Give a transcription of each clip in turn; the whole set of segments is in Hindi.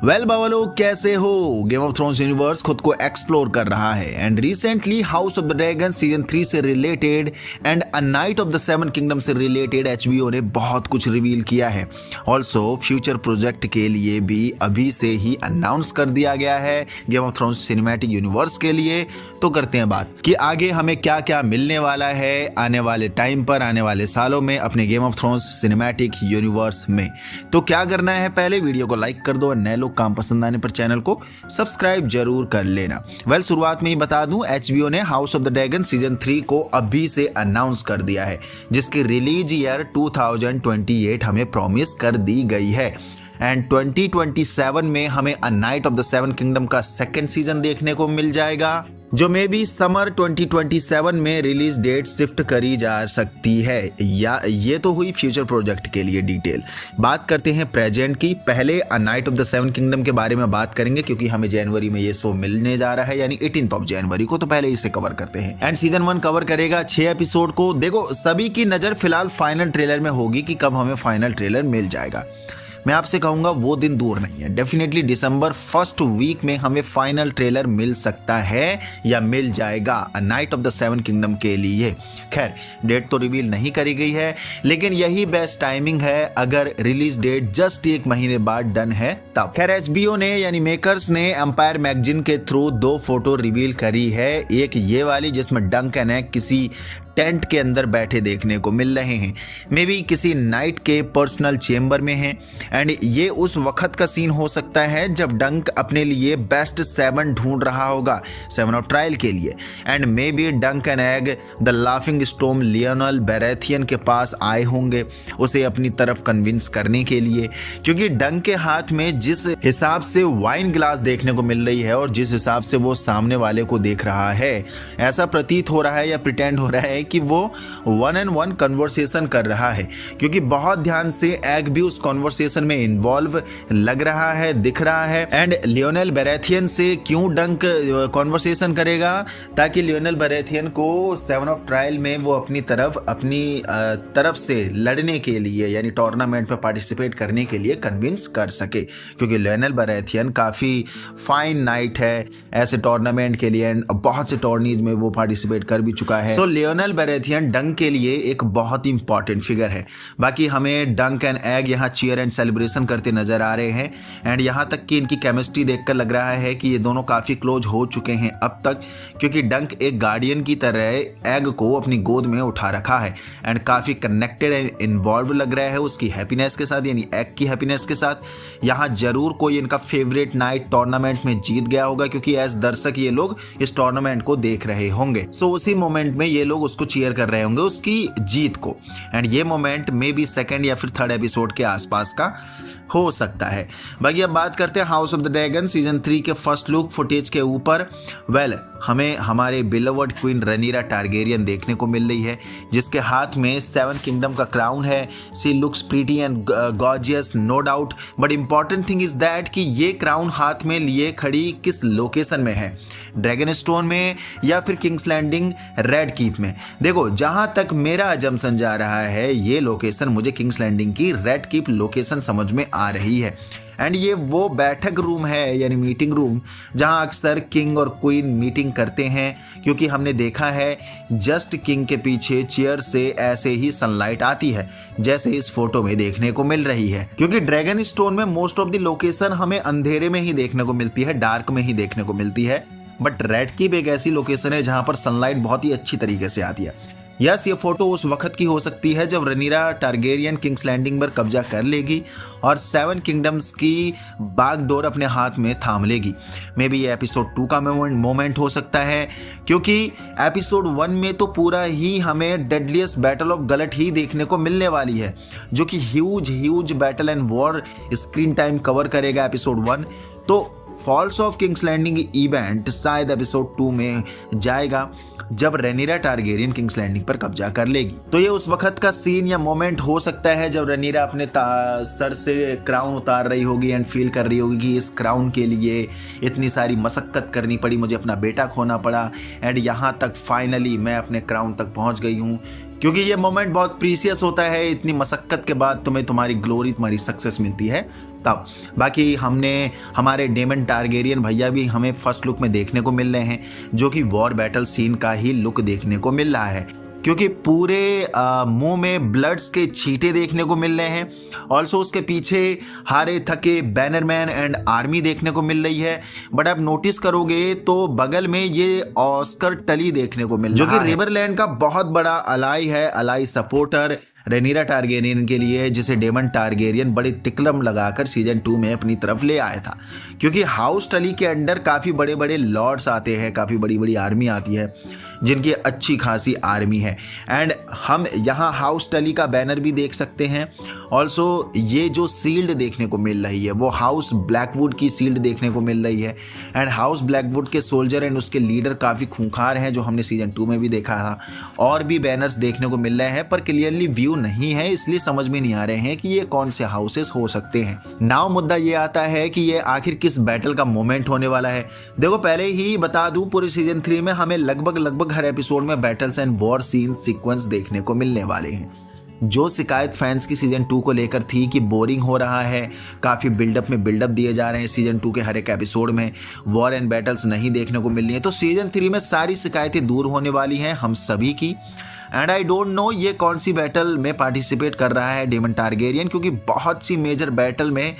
वेल बावलो, कैसे हो? गेम ऑफ थ्रोन्स यूनिवर्स खुद को एक्सप्लोर कर रहा है and recently house of the dragon season 3 से related and a night of the seven kingdom से रिलेटेड एचबीओ ने बहुत कुछ रिवील किया है। ऑल्सो फ्यूचर प्रोजेक्ट के लिए भी अभी से ही अनाउंस कर दिया गया है game of thrones cinematic universe के लिए। तो करते हैं बात कि आगे हमें क्या क्या मिलने वाला है आने वाले टाइम पर, आने वाले सालों में अपने game of thrones cinematic universe में। तो क्या करना है, पहले वीडियो को लाइक कर दो और नए लोग काम पसंद आने पर चैनल को सब्सक्राइब जरूर कर लेना। वेल, शुरुआत में ही बता दूं, एचबीओ ने house of the dragon season 3 को अभी से अनाउंस कर दिया है, जिसकी रिलीज ईयर 2028 हमें प्रॉमिस कर दी गई है एंड 2027 में हमें a night of the seven kingdom का सेकंड सीजन देखने को मिल जाएगा, जो मे बी समर 2027 में रिलीज डेट शिफ्ट करी जा सकती है। या ये तो हुई फ्यूचर प्रोजेक्ट के लिए डिटेल। बात करते हैं प्रेजेंट की। पहले a night of the seven kingdom के बारे में बात करेंगे, क्योंकि हमें जनवरी में ये शो मिलने जा रहा है, यानी 18 ऑफ जनवरी को। तो पहले इसे कवर करते हैं एंड सीजन 1 कवर करेगा 6 एपिसोड को। देखो, सभी की नजर फिलहाल फाइनल ट्रेलर में होगी कि कब हमें फाइनल ट्रेलर मिल जाएगा। मैं आपसे कहूंगा वो दिन दूर नहीं है। डेफिनेटली दिसंबर फर्स्ट वीक में हमें फाइनल ट्रेलर मिल सकता है या मिल जाएगा a night of the seven kingdom के लिए। खैर, डेट तो रिवील नहीं करी गई है, लेकिन यही बेस्ट टाइमिंग है अगर रिलीज डेट जस्ट एक महीने बाद डन है तब। खैर, एचबीओ ने यानी मेकर्स ने एम्पायर मैगजीन के थ्रू 2 फोटो रिवील करी है। एक ये वाली जिसमें डंक एंड एग किसी टेंट के अंदर बैठे देखने को मिल रहे हैं, मे बी किसी नाइट के पर्सनल चेंबर में हैं एंड ये उस वक्त का सीन हो सकता है जब डंक अपने लिए बेस्ट 7 ढूंढ रहा होगा 7 ऑफ ट्रायल के लिए and maybe Dunk and Egg the Laughing Storm Lyonel Baratheon के पास आए होंगे उसे अपनी तरफ कन्विंस करने के लिए, क्योंकि डंक के हाथ में जिस हिसाब से वाइन ग्लास देखने को मिल रही है और जिस हिसाब से वो सामने वाले को देख रहा है, ऐसा प्रतीत हो रहा है या प्रिटेंड हो रहा है कि वो 1-on-1 कन्वर्सेशन कर रहा है, क्योंकि बहुत ध्यान से एग भी उस कन्वर्सेशन में इन्वॉल्व लग रहा है, दिख रहा है। एंड लियोनेल बैरेथियन से क्यों डंक कन्वर्सेशन करेगा? ताकि लियोनेल बैरेथियन को 7 ऑफ ट्रायल में वो अपनी तरफ से लड़ने के लिए यानी टूर्नामेंट में पार्टिसिपेट करने के लिए कन्विंस कर सके, क्योंकि लियोनेल बैरेथियन काफी फाइन नाइट है ऐसे टूर्नामेंट के लिए एंड बहुत से टूर्नीज में वो पार्टिसिपेट कर भी चुका है। सो लियोनेल बैरेथियन डंक के लिए एक बहुत ही इंपॉर्टेंट फिगर है। बाकी हमें डंक एंड एग यहाँ चीयर एंड सेलिब्रेशन करते नजर आ रहे हैं एंड यहाँ तक कि इनकी केमिस्ट्री देखकर लग रहा है कि ये दोनों काफी क्लोज हो चुके हैं अब तक, क्योंकि डंक एक गार्डियन की तरह एग को अपनी गोद में उठा रखा है एंड काफी कनेक्टेड एंड इन्वॉल्व लग रहा है उसकी हैप्पीनेस के साथ, यानी एग की हैप्पीनेस के साथ। यहाँ जरूर कोई इनका फेवरेट नाइट टूर्नामेंट में जीत गया होगा, क्योंकि एज दर्शक ये लोग इस टूर्नामेंट को देख रहे होंगे। सो उसी मोमेंट में ये लोग उसको चीयर कर रहे होंगे उसकी जीत को एंड ये मोमेंट मे बी सेकंड या फिर थर्ड एपिसोड के आसपास का हो सकता है। बाकी अब बात करते हैं house of the dragon season 3 के फर्स्ट लुक फुटेज के ऊपर। वेल, हमें हमारे बिलवर्ड क्वीन रनीरा टारगेरियन देखने को मिल रही है, जिसके हाथ में 7 किंगडम का क्राउन है। She looks pretty and gorgeous, no doubt, but important thing is that कि ये क्राउन हाथ में लिए खड़ी किस लोकेशन में है, ड्रैगन स्टोन में या फिर किंग्स लैंडिंग रेड कीप में। देखो, जहां तक मेरा अजम्पशन जा रहा है, ये लोकेशन मुझे किंग्स लैंडिंग की रेड कीप लोकेशन समझ में आ रही है एंड ये वो बैठक रूम है यानी मीटिंग रूम जहां अक्सर किंग और क्वीन मीटिंग करते हैं, क्योंकि हमने देखा है जस्ट किंग के पीछे चेयर से ऐसे ही सनलाइट आती है जैसे इस फोटो में देखने को मिल रही है, क्योंकि ड्रैगन स्टोन में मोस्ट ऑफ द लोकेशन हमें अंधेरे में ही देखने को मिलती है, डार्क में ही देखने को मिलती है, बट रेड कीप एक ऐसी लोकेशन है जहां पर सनलाइट बहुत ही अच्छी तरीके से आती है। यस, ये फोटो उस वक्त की हो सकती है जब रनीरा टारगेरियन किंग्स लैंडिंग पर कब्जा कर लेगी और 7 किंगडम्स की बागडोर अपने हाथ में थाम लेगी। मे बी ये एपिसोड 2 का मोमेंट हो सकता है, क्योंकि एपिसोड 1 में तो पूरा ही हमें डेडलिएस्ट बैटल ऑफ गलट ही देखने को मिलने वाली है, जो कि huge battle and war screen time cover करेगा एपिसोड 1। तो falls of King's Landing event शायद एपिसोड 2 में जाएगा जब रेनीरा टारगेरियन किंग्स लैंडिंग पर कब्जा कर लेगी। तो ये उस वक्त का सीन या मोमेंट हो सकता है जब रेनीरा अपने सर से क्राउन उतार रही होगी एंड फील कर रही होगी कि इस क्राउन के लिए इतनी सारी मशक्कत करनी पड़ी, मुझे अपना बेटा खोना पड़ा एंड यहाँ तक फाइनली मैं अपने क्राउन तक पहुँच गई हूँ। क्योंकि ये मोमेंट बहुत प्रीसियस होता है, इतनी मशक्कत के बाद तुम्हें तुम्हारी ग्लोरी, तुम्हारी सक्सेस मिलती है तब बाकी हमारे डेमन टारगेरियन भैया भी हमें फर्स्ट लुक में देखने को मिल रहे हैं, जो कि वॉर बैटल सीन का ही लुक देखने को मिल रहा है, क्योंकि पूरे मुंह में ब्लड्स के छींटे देखने को मिल रहे हैं। ऑल्सो उसके पीछे हारे थके बैनरमैन एंड आर्मी देखने को मिल रही है। बट आप नोटिस करोगे तो बगल में ये ऑस्कर टली देखने को मिल रहा है, जो कि रिवरलैंड का बहुत बड़ा अलाई है, अलाई सपोर्टर रेनिरा टारगेरियन के लिए, जिसे डेमन टारगेरियन बड़ी तिकलम लगाकर सीजन 2 में अपनी तरफ ले आया था। क्योंकि हाउस टली के अंडर काफ़ी बड़े बड़े लॉर्ड्स आते हैं, काफ़ी बड़ी बड़ी आर्मी आती है, जिनकी अच्छी खासी आर्मी है। एंड हम यहाँ हाउस टली का बैनर भी देख सकते हैं। ऑल्सो ये जो सील्ड देखने को मिल रही है वो हाउस ब्लैकवुड की सील्ड देखने को मिल रही है। एंड हाउस ब्लैकवुड के सोल्जर एंड उसके लीडर काफ़ी खूंखार हैं, जो हमने सीजन 2 में भी देखा था। और भी बैनर्स देखने को मिल रहे हैं, पर क्लियरली व्यू नहीं है, इसलिए समझ में नहीं आ रहे हैं कि ये कौन से हाउसेस हो सकते हैं। नाउ मुद्दा ये आता है कि ये आखिर किस बैटल का मोमेंट होने वाला है। देखो, पहले ही बता दूं, पूरे सीजन 3 में हमें लगभग हर एपिसोड में battles and war scene sequence देखने को मिलने वाले हैं। जो शिकायत फैंस की सीजन 2 को लेकर थी कि बोरिंग हो रहा है, काफ़ी बिल्डअप दिए जा रहे हैं सीजन 2 के हर एक एपिसोड में, वॉर एंड बैटल्स नहीं देखने को मिल रही है, तो सीजन 3 में सारी शिकायतें दूर होने वाली हैं हम सभी की। एंड आई डोंट नो ये कौन सी बैटल में पार्टिसिपेट कर रहा है डेमन टारगेरियन, क्योंकि बहुत सी मेजर बैटल में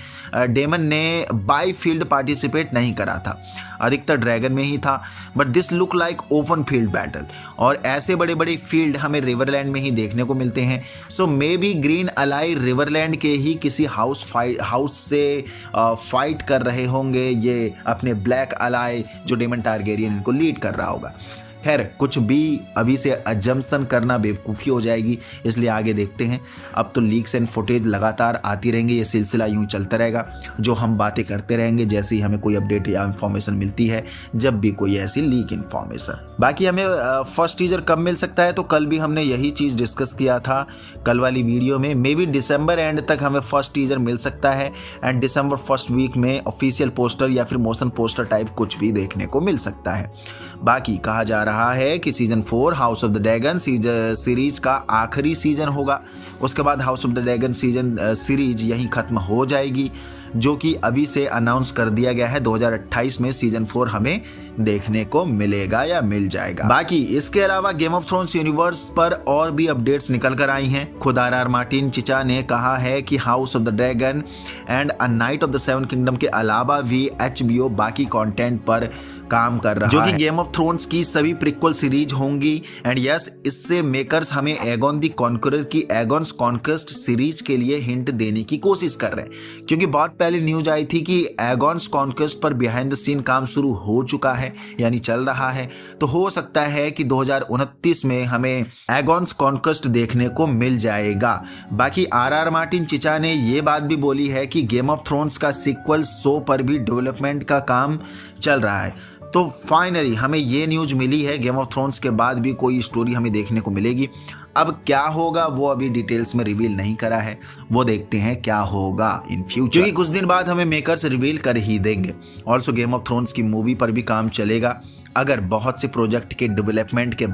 डेमन ने बाय फील्ड पार्टिसिपेट नहीं करा था, अधिकतर ड्रैगन में ही था। But this look like open field battle, और ऐसे बड़े बड़े फील्ड हमें रिवरलैंड में ही देखने को मिलते हैं। सो मे बी ग्रीन अलाई रिवरलैंड के ही किसी हाउस से फाइट कर रहे होंगे, ये अपने ब्लैक अलाई जो डेमन टारगेरियन इनको लीड कर रहा होगा। खैर, कुछ भी अभी से अजम्पशन करना बेवकूफ़ी हो जाएगी, इसलिए आगे देखते हैं। अब तो लीक्स एंड फुटेज लगातार आती रहेंगे, ये सिलसिला यूं चलता रहेगा, जो हम बातें करते रहेंगे जैसे ही हमें कोई अपडेट या इन्फॉर्मेशन मिलती है, जब भी कोई ऐसी लीक इन्फॉर्मेशन। बाकी हमें फर्स्ट टीजर कब मिल सकता है, तो कल भी हमने यही चीज़ डिस्कस किया था कल वाली वीडियो में। मे बी दिसंबर एंड तक हमें फर्स्ट टीजर मिल सकता है, एंड दिसंबर फर्स्ट वीक में ऑफिशियल पोस्टर या फिर मोशन पोस्टर टाइप कुछ भी देखने को मिल सकता है। बाकी कहा जा रहा है कि season 4 house of the dragon series का आखिरी सीजन होगा। उसके बाद house of the dragon series यहीं खत्म हो जाएगी, जो कि अभी से अनाउंस कर दिया गया है। 2028 में सीजन 4 हमें देखने को मिलेगा या मिल जाएगा। बाकी इसके अलावा गेम ऑफ थ्रोन्स यूनिवर्स पर और भी अपडेट्स निकल कर आई हैं। खुद आर मार्टिन चिचा ने कहा है कि house of the dragon and a night of the seven kingdom के अलावा भी HBO बाकी कंटेंट पर काम कर रहा है, जो कि गेम ऑफ थ्रोन्स की सभी प्रीक्वल सीरीज होंगी। एंड यस, इससे मेकर्स हमें एगॉन द कॉन्करर की एगॉन्स कॉन्क्वेस्ट सीरीज के लिए हिंट देने की कोशिश कर रहे हैं, क्योंकि बहुत पहले न्यूज आई थी कि एगॉन्स कॉन्क्वेस्ट पर बिहाइंड द सीन काम शुरू हो चुका है, यानी चल रहा है। तो हो सकता है कि 2029 में हमें एगॉन्स कॉन्क्वेस्ट देखने को मिल जाएगा। बाकी RR मार्टिन चिचा ने ये बात भी बोली है कि गेम ऑफ थ्रोन्स का सीक्वल शो पर भी डेवलपमेंट का काम चल रहा है। तो फाइनली हमें ये न्यूज मिली है, गेम ऑफ थ्रोन्स के बाद भी कोई स्टोरी हमें देखने को मिलेगी। अब क्या होगा वो अभी डिटेल्स में रिवील नहीं करा है, वो देखते हैं क्या होगा इन फ्यूचर, क्योंकि कुछ दिन बाद हमें मेकर्स रिवील कर ही देंगे। ऑल्सो गेम ऑफ थ्रोन्स की मूवी पर भी काम चलेगा। अगर बहुत से प्रोजेक्ट के डेवलपमेंट के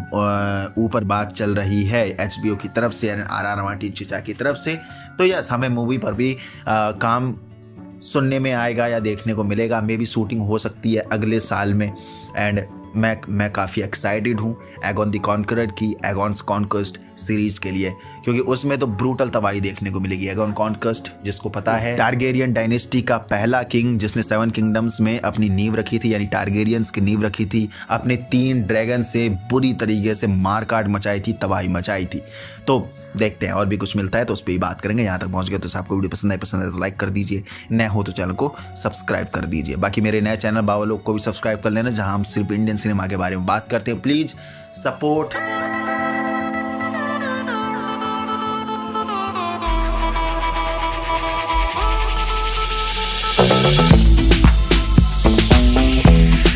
ऊपर बात चल रही है HBO की तरफ से, RR मार्टिन चिचा की तरफ से, तो यस, हमें मूवी पर भी काम सुनने में आएगा या देखने को मिलेगा। मे भी शूटिंग हो सकती है अगले साल में। एंड मैं काफ़ी एक्साइटेड हूँ एगॉन द कॉन्करर की एगॉन्स कॉन्क्वेस्ट सीरीज के लिए, क्योंकि उसमें तो ब्रूटल तबाही देखने को मिलेगी। एगॉन कॉन्क्वेस्ट, जिसको पता है, टारगेरियन डायनेस्टी का पहला किंग, जिसने 7 किंगडम्स में अपनी नींव रखी थी, यानी टारगेरियंस की नींव रखी थी, अपने 3 ड्रैगन से बुरी तरीके से मारकाट मचाई थी, तबाही मचाई थी। तो देखते हैं और भी कुछ मिलता है तो उस पर ही बात करेंगे। यहाँ तक पहुँच गए तो आपको वीडियो पसंद है तो लाइक कर दीजिए, नए हो तो चैनल को सब्सक्राइब कर दीजिए। बाकी मेरे नए चैनल बाबा लोग को भी सब्सक्राइब कर लेना, जहाँ हम सिर्फ इंडियन सिनेमा के बारे में बात करते हैं। Please support